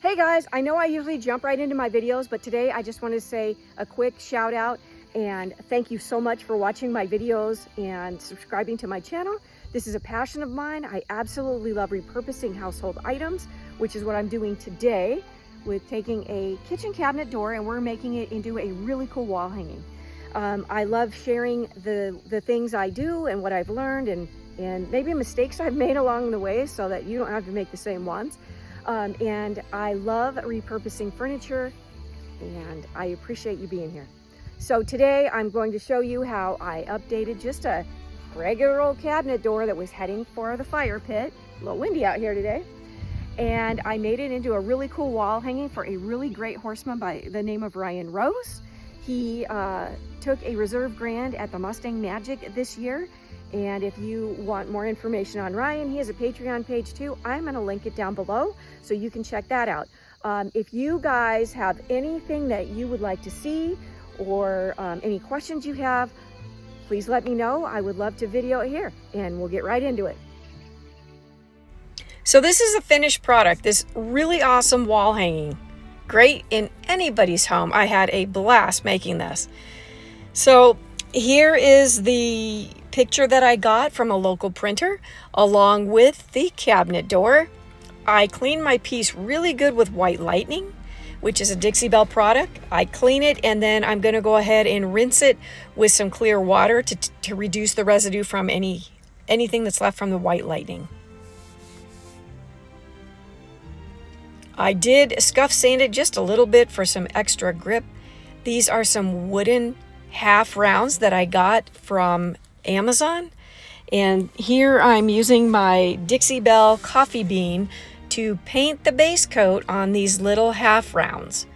Hey guys, I know I usually jump right into my videos, but today I just want to say a quick shout out and thank you so much for watching my videos and subscribing to my channel. This is a passion of mine. I absolutely love repurposing household items, which is what I'm doing today with taking a kitchen cabinet door and we're making it into a really cool wall hanging. I love sharing the things I do and what I've learned and maybe mistakes I've made along the way so that you don't have to make the same ones. And I love repurposing furniture and I appreciate you being here. So today I'm going to show you how I updated just a regular old cabinet door that was heading for the fire pit. A little windy out here today. And I made it into a really cool wall hanging for a really great horseman by the name of Ryan Rose. He took a reserve grand at the Mustang Magic this year. And if you want more information on Ryan, he has a Patreon page too. I'm going to link it down below so you can check that out. If you guys have anything that you would like to see or any questions you have, please let me know. I would love to video it here and we'll get right into it. So this is a finished product, this really awesome wall hanging. Great in anybody's home. I had a blast making this. So here is the picture that I got from a local printer along with the cabinet door. I cleaned my piece really good with White Lightning, which is a Dixie Belle product. I clean it and then I'm going to go ahead and rinse it with some clear water to reduce the residue from anything that's left from the White Lightning. I did scuff sand it just a little bit for some extra grip. These are some wooden half rounds that I got from Amazon, and here I'm using my Dixie Belle coffee bean to paint the base coat on these little half rounds.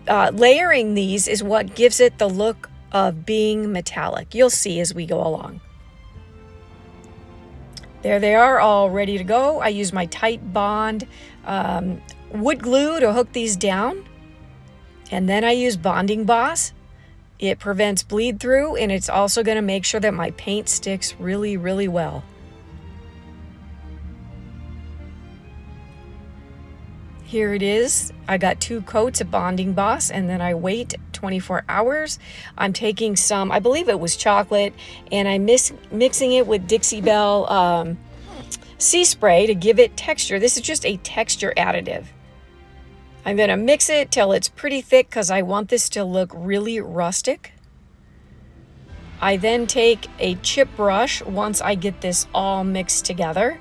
Layering these is what gives it the look of being metallic. You'll see as we go along. There they are, all ready to go. I use my Tight Bond wood glue to hook these down, and then I use Bonding Boss. It prevents bleed through and it's also going to make sure that my paint sticks really, really well. Here it is. I got 2 coats of Bonding Boss and then I wait 24 hours. I'm taking some, I believe it was chocolate, and I'm mixing it with Dixie Belle Sea Spray to give it texture. This is just a texture additive. I'm going to mix it till it's pretty thick because I want this to look really rustic. I then take a chip brush once I get this all mixed together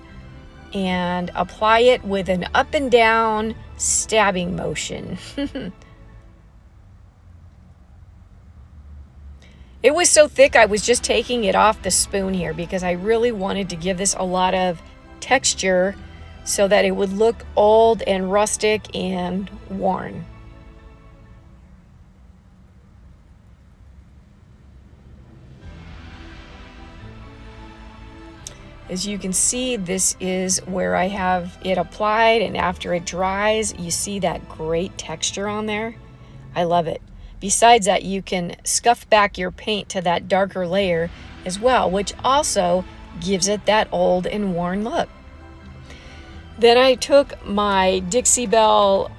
and apply it with an up and down stabbing motion. It was so thick I was just taking it off the spoon here because I really wanted to give this a lot of texture so that it would look old and rustic and worn. As you can see, this is where I have it applied, and after it dries, you see that great texture on there. I love it. Besides that, you can scuff back your paint to that darker layer as well, which also gives it that old and worn look. Then I took my Dixie Belle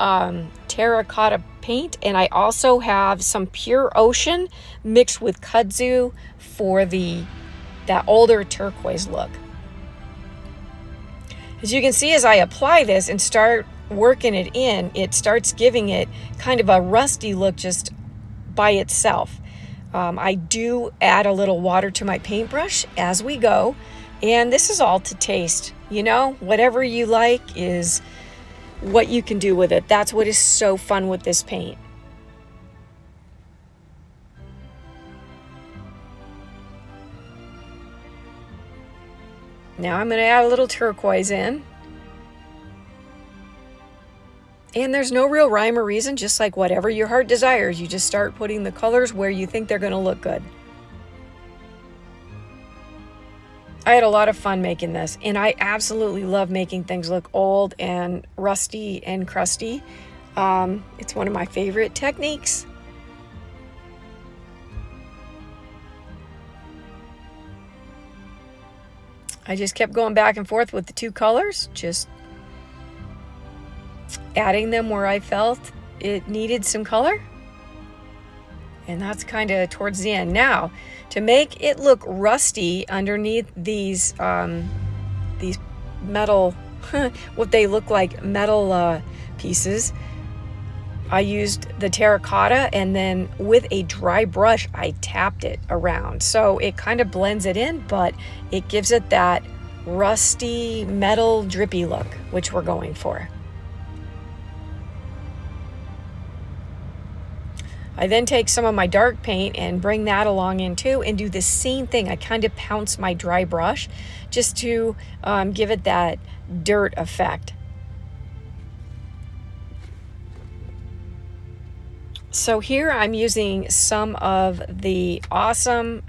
terracotta paint, and I also have some Pure Ocean mixed with kudzu for that older turquoise look. As you can see, as I apply this and start working it in, it starts giving it kind of a rusty look just by itself. I do add a little water to my paintbrush as we go, and this is all to taste. You know, whatever you like is what you can do with it. That's what is so fun with this paint. Now I'm going to add a little turquoise in. And there's no real rhyme or reason, just like whatever your heart desires. You just start putting the colors where you think they're going to look good. I had a lot of fun making this, and I absolutely love making things look old and rusty and crusty. It's one of my favorite techniques. I just kept going back and forth with the 2 colors, just adding them where I felt it needed some color. And that's kind of towards the end. Now, to make it look rusty underneath these metal, what they look like metal pieces, I used the terracotta, and then with a dry brush, I tapped it around. So it kind of blends it in, but it gives it that rusty metal drippy look, which we're going for. I then take some of my dark paint and bring that along in too, and do the same thing. I kind of pounce my dry brush just to give it that dirt effect. So here I'm using some of the awesome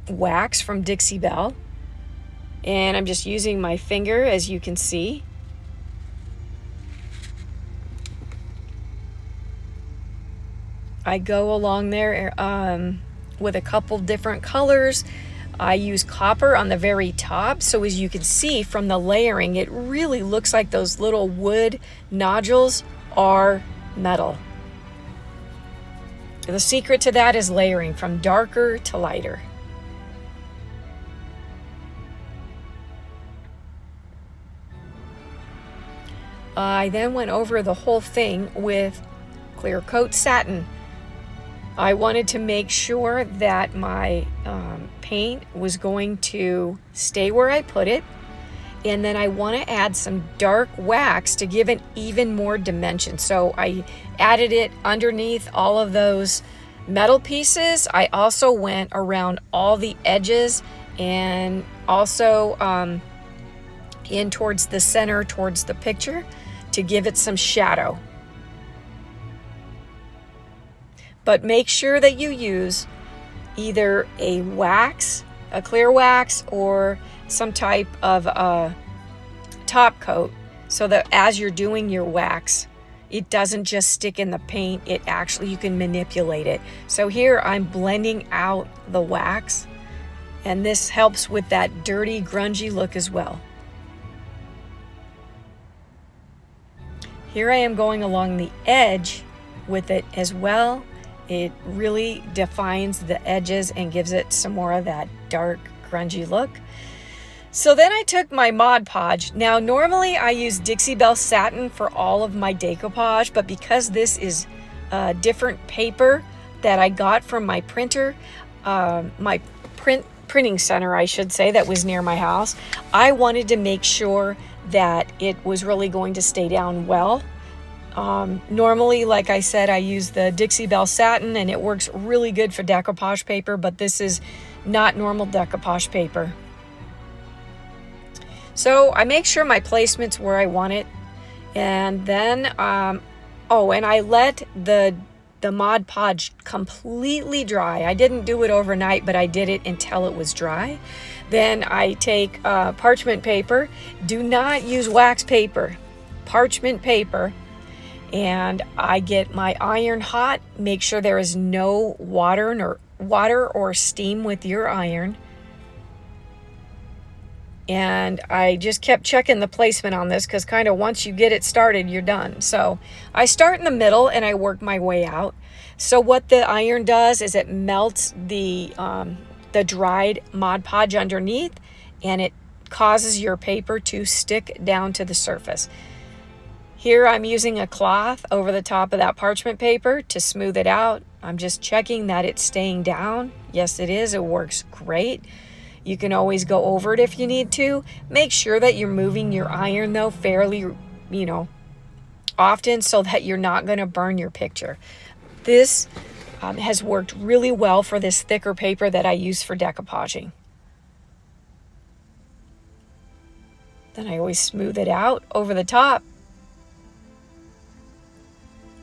wax from Dixie Belle, and I'm just using my finger, as you can see. I go along there with a couple different colors. I use copper on the very top, so as you can see from the layering, it really looks like those little wood nodules are metal. The secret to that is layering from darker to lighter. I then went over the whole thing with clear coat satin. I wanted to make sure that my paint was going to stay where I put it, and then I want to add some dark wax to give it even more dimension. So I added it underneath all of those metal pieces. I also went around all the edges, and also in towards the center, towards the picture, to give it some shadow. But make sure that you use either a wax, a clear wax, or some type of top coat, so that as you're doing your wax, it doesn't just stick in the paint, it actually, you can manipulate it. So here I'm blending out the wax, and this helps with that dirty, grungy look as well. Here I am going along the edge with it as well. It really defines the edges and gives it some more of that dark, grungy look. So then I took my Mod Podge. Now, normally I use Dixie Belle Satin for all of my decoupage, but because this is a different paper that I got from my printer, my printing center, I should say, that was near my house, I wanted to make sure that it was really going to stay down well. Normally, like I said, I use the Dixie Belle Satin, and it works really good for decoupage paper, but this is not normal decoupage paper. So I make sure my placement's where I want it, and then, and I let the Mod Podge completely dry. I didn't do it overnight, but I did it until it was dry. Then I take parchment paper. Do not use wax paper, parchment paper. And I get my iron hot. Make sure there is no water or steam with your iron. And I just kept checking the placement on this, because kind of once you get it started, you're done. So I start in the middle and I work my way out. So what the iron does is it melts the dried Mod Podge underneath, and it causes your paper to stick down to the surface. Here I'm using a cloth over the top of that parchment paper to smooth it out. I'm just checking that it's staying down. Yes, it is. It works great. You can always go over it if you need to. Make sure that you're moving your iron, though, fairly, often, so that you're not going to burn your picture. This has worked really well for this thicker paper that I use for decoupaging. Then I always smooth it out over the top.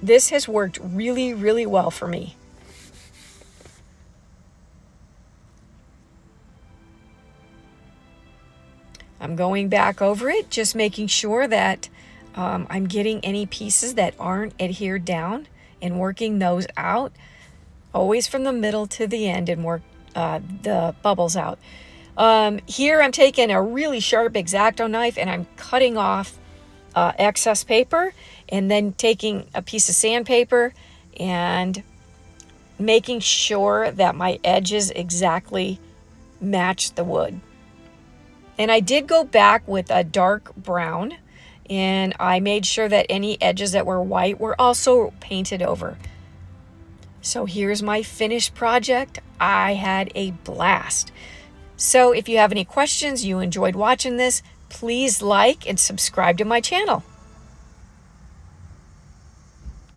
This has worked really, really well for me. I'm going back over it, just making sure that I'm getting any pieces that aren't adhered down and working those out. Always from the middle to the end, and work the bubbles out. Here I'm taking a really sharp X-Acto knife, and I'm cutting off excess paper, and then taking a piece of sandpaper and making sure that my edges exactly match the wood. And I did go back with a dark brown, and I made sure that any edges that were white were also painted over. So here's my finished project. I had a blast. So if you have any questions, you enjoyed watching this, please like and subscribe to my channel.